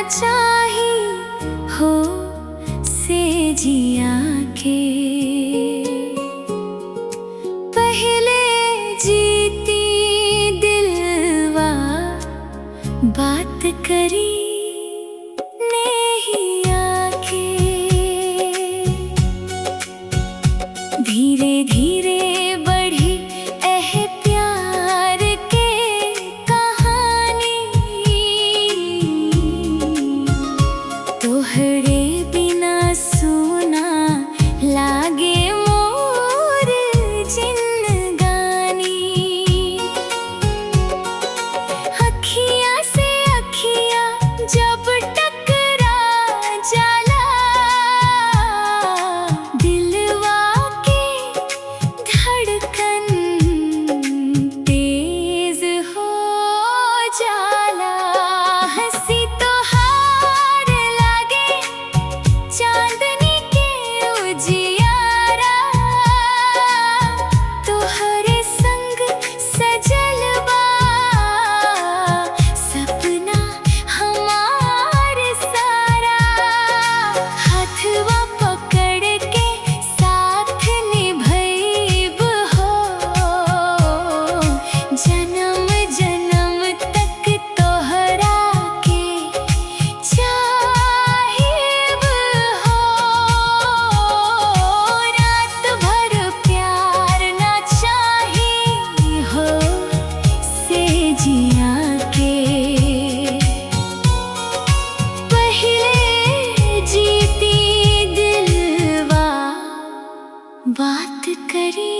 चाही हो से जिया के। पहले जीती दिलवा बात करी नहीं आके। धीरे धीरे बढ़ी एह प्यार के कहानी। तोहरे बिना सुना लागे मोर जिंदगानी। अखियाँ से अखियाँ जब टकरा जाला, दिलवा के धड़कन तेज हो जाला। हंसी तो हार लागे चांदनी के उजियारा। तोहरे संग सजलवा सपना हमार सारा। हथवा पकड़ के साथ निभइब हो, जन्म जन्म तक तोहरा के चाहिब हो। रात भर प्यार ना चाही हो से जिया के। पहले जीती दिलवा बात करी